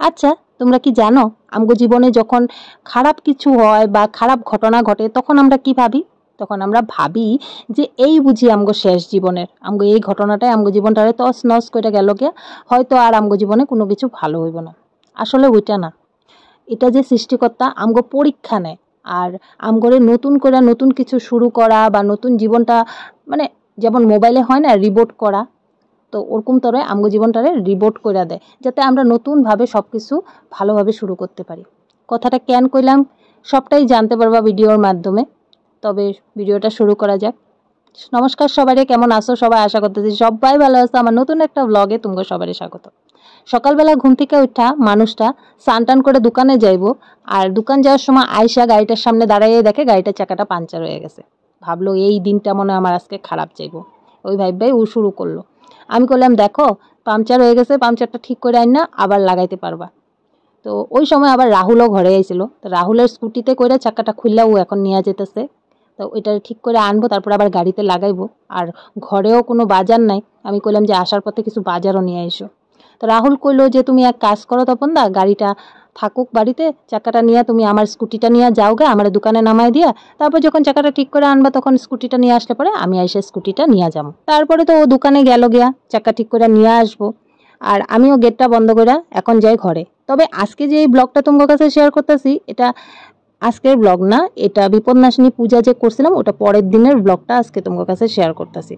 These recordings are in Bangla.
আচ্ছা, তোমরা কি জানো আমগো জীবনে যখন খারাপ কিছু হয় বা খারাপ ঘটনা ঘটে তখন আমরা কি ভাবি? তখন আমরা ভাবি যে এই বুঝি আমগো শেষ জীবনের, আমগো এই ঘটনাটাই আমগো জীবনটারে তছ নছ করে গেল গিয়া, হয়তো আর আমগো জীবনে কোনো কিছু ভালো হইব না। আসলে ওইটা না, এটা যে সৃষ্টিকর্তা আমগো পরীক্ষা নেয়। আর আমগরে নতুন করে নতুন কিছু শুরু করা বা নতুন জীবনটা, মানে যেমন মোবাইলে হয় না রিবোট করা, তো ওরকম তরে আমগো জীবনটারে রিবোট করে দেয় যাতে আমরা নতুনভাবে সব কিছু ভালোভাবে শুরু করতে পারি। কথাটা কেন কইলাম সবটাই জানতে পারবা ভিডিওর মাধ্যমে। তবে ভিডিওটা শুরু করা যাক। নমস্কার সবাই, কেমন আছো সবাই? আশা করতেছি সবাই ভালো আছো। আমার নতুন একটা ব্লগে তোমাকে সবারই স্বাগত। সকালবেলা ঘুম থেকে উঠা মানুষটা স্নান টান করে দোকানে যাইবো, আর দোকান যাওয়ার সময় আয়সা গাড়িটার সামনে দাঁড়াইয়ে দেখে গাড়িটার চাকাটা পাঞ্চার হয়ে গেছে। ভাবলো এই দিনটা মনে আমার আজকে খারাপ যাইবো। ওই ভাই ও শুরু করলো। আমি বললাম দেখো পাংচার হয়ে গেছে, পাংচারটা ঠিক করে আইন না আবার লাগাইতে পারবা। তো ওই সময় আবার রাহুলও ঘরে আইছিল। তো রাহুলের স্কুটিতে করে চাকাটা খুললা ও এখন নিয়ে যেতেছে। তো ওইটা ঠিক করে আনবো, তারপর আবার গাড়িতে লাগাইবো। আর ঘরেও কোনো বাজার নাই, আমি কইলাম যে আসার পথে কিছু বাজারও নিয়ে এসো। তো রাহুল কইলো যে তুমি এক কাজ করো তপন দা, গাড়িটা থাকুক বাড়িতে, চাকাটা নিয়ে তুমি আমার স্কুটিটা নিয়ে যাও গে, আমার দোকানে নামাই দিয়া তারপর যখন চাকাটা ঠিক করে আনবা তখন স্কুটিটা নিয়ে আসলে পরে আমি এসে স্কুটিটা নিয়ে যাবো। তারপরে তো ও দোকানে গেল গিয়া চাকা ঠিক করে নিয়ে আসবো, আর আমিও গেটটা বন্ধ করে এখন যাই ঘরে। তবে আজকে যে এই ব্লগটা তোমার কাছে শেয়ার করতেছি, এটা আজকের ব্লগ না, এটা বিপদনাশিনী পূজা যে করছিলাম ওটা পরের দিনের ব্লগটা আজকে তোমার কাছে শেয়ার করতেছি।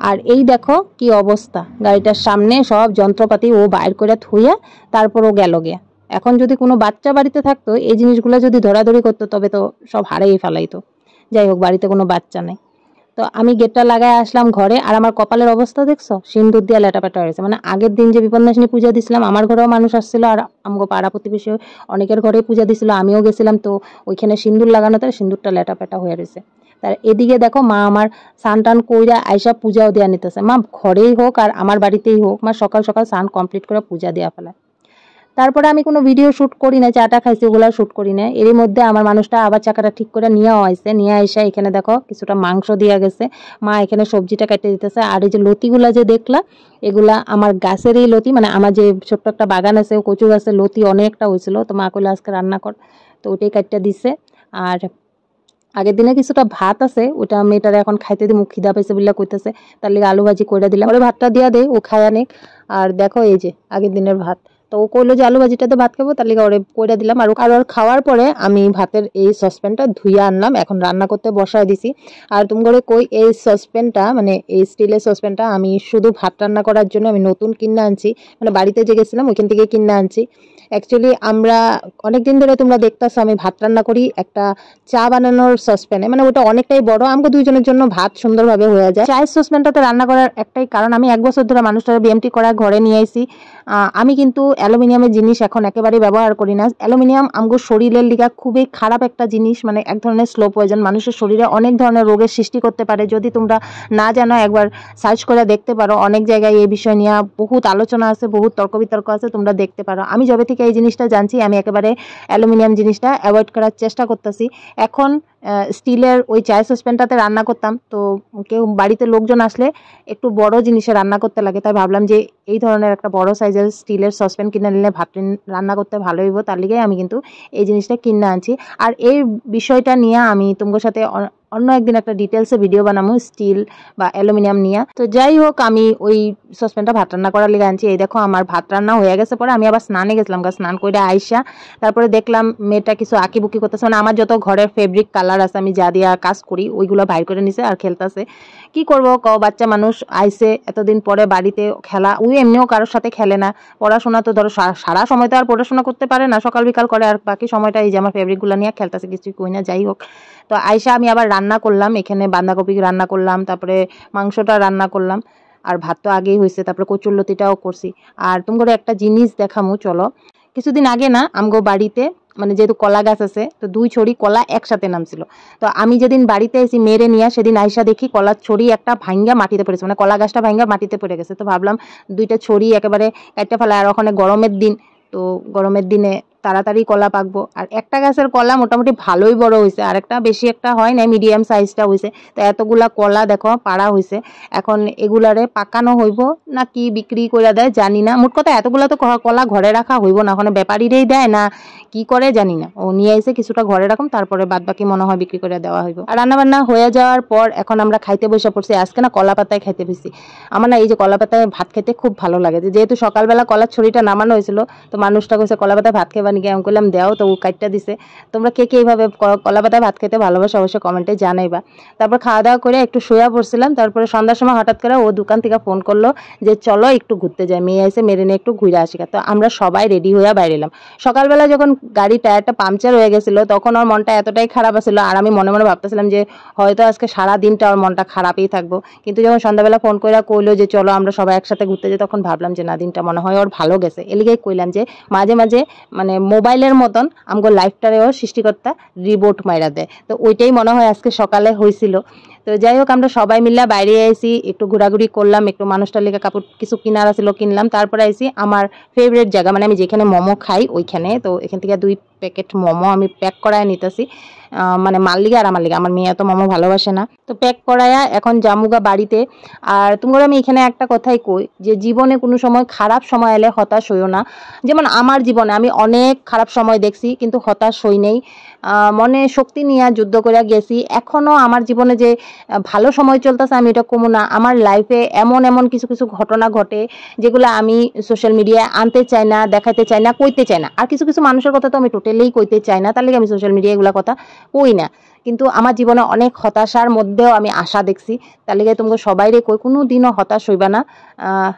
আর এই দেখো কি অবস্থা, গাড়িটার সামনে সব যন্ত্রপাতি ও বাইর করে থুইয়া তারপর ও গেল গিয়া। এখন যদি কোনো বাচ্চা বাড়িতে থাকতো এই জিনিসগুলো যদি ধরাধরি করতো তবে তো সব হারাই ফেলাইতো। যাই হোক, বাড়িতে কোনো বাচ্চা নেই। তো আমি গেটটা লাগাই আসলাম ঘরে, আর আমার কপালের অবস্থা দেখছো, সিন্দুর দিয়ে লেটাপেটা হয়েছে। মানে আগের দিন যে বিপদনাশিনী পূজা দিছিলাম আমার ঘরেও মানুষ আসছিল, আর আমগো পাড়া প্রতিবেশী অনেকের ঘরে পূজা দিছিল, আমিও গেছিলাম। তো ওইখানে সিন্দুর লাগানোতে সিন্দুরটা লেটাপেটা হয়ে রয়েছে। তার এদিকে দেখো মা আমার স্নান টান কইরা আইসা পূজাও দেওয়া নিতেছে। মা ঘরেই হোক আর আমার বাড়িতেই হোক, মা সকাল সকাল স্নান কমপ্লিট করে পূজা দেওয়া ফেলায়। তারপরে আমি কোনো ভিডিও শ্যুট করি না, চাটা খাইছি ওগুলো শ্যুট করি না। এরই মধ্যে আমার মানুষটা আবার চাকাটা ঠিক করে নিয়েও আইছে, নিয়ে আইসা এখানে দেখো কিছুটা মাংস দিয়া গেছে। মা এখানে সবজিটা কেটে দিতেছে। আর এই যে লতিগুলা যে দেখলা, এগুলা আমার গাছেরই লতি, মানে আমার যে ছোট্ট একটা বাগান আছে কচু গাছের লতি অনেকটা হয়েছিল। তো মা কইলে আজকে রান্না কর, তো ওইটাই কাটটা দিছে। আর আগের দিনে কিছুটা ভাত আছে, ওটা মেয়েটারে এখন খাইতে দিই, মুখ খিদা পাইছে বলে কইতেছে, তার লিগে আলু ভাজি কইরা দিলাম। ওরে ভাতটা দিয়া দেই, ও খায় আনে। আর দেখো এই যে আগের দিনের ভাত, তো ও কইলো যে আলু ভাজিটাতে ভাত খাবো, তার লিগে ওরে কইরা দিলাম। আর ওর খাওয়ার পরে আমি ভাতের এই সসপ্যানটা ধুইয়া আনলাম, এখন রান্না করতে বসায় দিছি। আর তুমি করে কই এই সসপ্যানটা, মানে এই স্টিলের সসপ্যানটা আমি শুধু ভাত রান্না করার জন্য আমি নতুন কিনে আনছি, মানে বাড়িতে যে গেছিলাম ওইখান থেকে কিনে আনছি। অ্যাকচুয়ালি আমরা অনেকদিন ধরে তোমরা দেখতেছো আমি ভাত রান্না করি একটা চা বানানোর সসপ্যানে, মানে ওটা অনেকটাই বড়, আমাকে দুইজনের জন্য ভাত সুন্দরভাবে হয়ে যায়। চায়ের সসপ্যানটাতে রান্না করার একটাই কারণ, আমি 1 বছর ধরে মানুষটার বিএমটি করা ঘরে নিয়ে আইছি। আমি কিন্তু অ্যালুমিনিয়ামের জিনিস এখন একেবারেই ব্যবহার করি না। অ্যালুমিনিয়াম আমগো শরীরের লিগা খুবই খারাপ একটা জিনিস, মানে এক ধরনের স্লো পয়জন, মানুষের শরীরে অনেক ধরনের রোগের সৃষ্টি করতে পারে। যদি তোমরা না জানো একবার সার্চ করে দেখতে পারো, অনেক জায়গায় এই বিষয় নিয়ে বহুত আলোচনা আছে, বহুত তর্ক বিতর্ক আছে, তোমরা দেখতে পারো। আমি যবে থেকে এই জিনিসটা জানছি আমি একেবারে অ্যালুমিনিয়াম জিনিসটা অ্যাভয়েড করার চেষ্টা করতেছি। এখন স্টিলের ওই চায়ের সসপ্যানটাতে রান্না করতাম, তো কেউ বাড়িতে লোকজন আসলে একটু বড় জিনিসে রান্না করতে লাগে, তাই ভাবলাম যে এই ধরনের একটা বড় সাইজের স্টিলের সসপ্যান কিনে নিলে ভাত রান্না করতে ভালো হইব, তার লিগে আমি কিন্তু এই জিনিসটা কিনে আনছি। আর এই বিষয়টা নিয়ে আমি তোমার সাথে অন্য একদিন একটা ডিটেলসে ভিডিও বানাবো স্টিল বা অ্যালুমিনিয়াম নিয়ে। তো যাই হোক, আমি ওই সসপ্যানটা ভাত রান্না করার লিগে আনছি। এই দেখো আমার ভাত রান্না হয়ে গেছে, পরে আমি আবার স্নানে গেছিলাম, স্নান করে আইসা তারপরে দেখলাম মেয়েটা কিছু আঁকিবুকি করতেছে, মানে আমার যত ঘরের ফেব্রিক কালার আছে আমি যা দিয়া কাজ করি ওইগুলো বাইর করে নিছে আর খেলতেছে। কি করবো ক, বাচ্চা মানুষ আইসে এতদিন পরে বাড়িতে, খেলা ওই এমনিও কারোর সাথে খেলে না। পড়াশোনা তো ধরো সারা সময় তো আর পড়াশোনা করতে পারে না, সকাল বিকাল করে, আর বাকি সময়টা এই যে আমার ফেব্রিকগুলো নিয়ে খেলতেছে, কিছুই কই না। যাই হোক, তো আইসা আমি আবার রান্না করলাম, এখানে বাঁধাকপি রান্না করলাম, তারপরে মাংসটা রান্না করলাম, আর ভাত তো আগেই হয়েছে, তারপরে কচুরলতিটাও করছি। আর তোমাকে একটা জিনিস দেখামু চলো। কিছুদিন আগে না আমগো বাড়িতে, মানে যেহেতু কলা গাছ আছে, তো 2 ছড়ি কলা একসাথে নামছিল। তো আমি যেদিন বাড়িতে এসি মেরে নিয়ে, সেদিন আইসা দেখি কলার ছড়ি একটা ভাঙ্গা মাটিতে পড়েছে, মানে কলা গাছটা ভাঙ্গা মাটিতে পড়ে গেছে। তো ভাবলাম 2টা ছড়ি একেবারে কাটতে ফেলা। আর ওখানে গরমের দিন, তো গরমের দিনে তাড়াতাড়ি কলা পাকবো। আর একটা গাছের কলা মোটামুটি ভালোই বড় হয়েছে, আর একটা বেশি একটা হয় না, মিডিয়াম সাইজটা হয়েছে। তো এতগুলা কলা দেখো পাড়া হয়েছে, এখন এগুলারে পাকানো হইব না কি বিক্রি করে দেয় জানি না। মোট কথা এতগুলা তো কলা ঘরে রাখা হইব না, ওখানে ব্যাপারীরাই দেয় না কি করে জানি না। ও নিয়ে এসে কিছুটা ঘরে রাখুন, তারপরে বাদ বাকি মনে হয় বিক্রি করে দেওয়া হইব। আর রান্নাবান্না হয়ে যাওয়ার পর এখন আমরা খাইতে বসে পড়ছি। আজকে না কলা পাতায় খাইতে বসছি। আমার না এই যে কলা পাতায় ভাত খেতে খুব ভালো লাগে। যেহেতু সকালবেলা কলার ছড়িটা নামানো হয়েছিল, তো মানুষটা কইছে কলা পাতায় ভাত খেবা নাকি, আমি কইলাম দেও, তো ও কাটটা দিছে। তোমরা কে কে এইভাবে কলা পাতায় ভাত খেতে ভালোবাসো অবশ্যই কমেন্টে জানাইবা। তারপর খাওয়া দাওয়া করে একটু শুয়া পড়ছিলাম। তারপরে সন্ধ্যার সময় হঠাৎ করে ও দোকান থেকে ফোন করলো যে চলো একটু ঘুরতে যাই, মেয়ে এসে মেরে নিয়ে একটু ঘুরে আসি। তো আমরা সবাই রেডি হয়ে বাইরে এলাম। সকালবেলা যখন গাড়ি টায়ারটা পাংচার হয়ে গেছিল তখন ওর মনটা এতটাই খারাপ ছিল, আর আমি মনে মনে ভাবতেছিলাম যে হয়তো আজকে সারা দিনটা ওর মনটা খারাপই থাকবো। কিন্তু যখন সন্ধ্যাবেলা ফোন করে কইলো যে চলো আমরা সবাই একসাথে ঘুরতে যাই, তখন ভাবলাম যে না, দিনটা মনে হয় ওর ভালো গেছে। এলিগেই কইলাম যে মাঝে মাঝে মানে মোবাইলের মতন আমগো লাইফটারেও সৃষ্টিকর্তা রিবোট মাইরা দেয়। তো ওইটাই মনে হয় আজকে সকালে হয়েছিল। তো যাই হোক, আমরা সবাই মিলে বাইরে আইসি, একটু ঘোরাঘুরি করলাম, একটু মানুষটার লেগে কাপড় কিছু কিনার ছিল কিনলাম। তারপরে আইসি আমার ফেভারিট জায়গা, মানে আমি যেখানে মোমো খাই ওইখানে। তো এখান থেকে 2 প্যাকেট মোমো আমি প্যাক করায় নিতেছি, মানে মার লিগে আর আমার লিগে। আমার মেয়ে তো মোমো ভালোবাসে না, তো প্যাক করায়া এখন জামুগা বাড়িতে। আর তোমরা আমি এখানে একটা কথাই কই যে জীবনে কোনো সময় খারাপ সময় এলে হতাশ হইও না। যেমন আমার জীবনে আমি অনেক খারাপ সময় দেখছি, কিন্তু হতাশ হই নেই। মনে শক্তি নিয়ে যুদ্ধ করে গেছি। এখনও আমার জীবনে যে ভালো সময় চলতেছে আমি এটা কমু না। আমার লাইফে এমন এমন কিছু কিছু ঘটনা ঘটে যেগুলো আমি সোশ্যাল মিডিয়ায় আনতে চাই না, দেখাতে চাই না, কইতে চাই না। আর কিছু কিছু মানুষের কথা তো আমি টোটালি কইতে চাই না, তার লিগে আমি সোশ্যাল মিডিয়ায় এগুলো কথা কই না। কিন্তু আমার জীবনে অনেক হতাশার মধ্যেও আমি আশা দেখছি, তার লিগে তোমরা সবাইরে কই কোনো দিনও হতাশ হইবা না।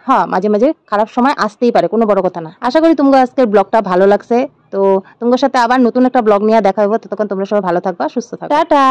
হ্যাঁ, মাঝে মাঝে খারাপ সময় আসতেই পারে, কোনো বড় কথা না। আশা করি তোমরা আজকের ব্লগটা ভালো লাগছে। তো তোমার সাথে আবার নতুন একটা ব্লগ নিয়ে দেখা হবে। ততক্ষণ তোমরা সবাই ভালো থাকবা, সুস্থ থাকবা, টাটা।